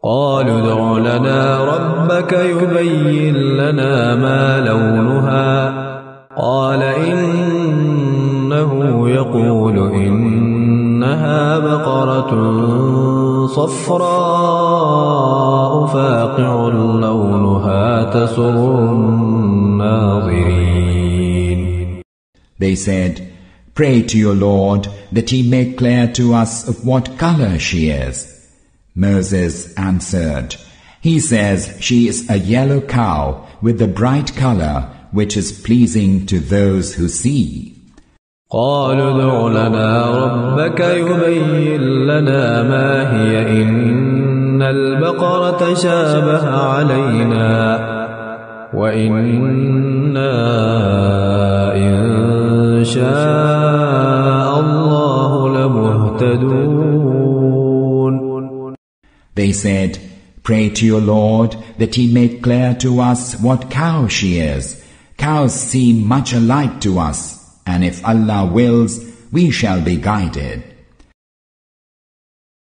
قالوا ادع لنا ربك يبين لنا ما لونها قال إنه يقول إنها بقرة صفراء فاقع لونها تسر الناظرين. They said, "Pray to your Lord that he make clear to us of what color she is." Moses answered, "He says she is a yellow cow with a bright color which is pleasing to those who see." قالوا ادع لنا ربك يبين لنا ما هي إن البقرة شابه علينا وإنا إن شاء الله لمهتدون. They said, "Pray to your Lord that he make clear to us what cow she is. Cows seem much alike to us, and if Allah wills, we shall be guided."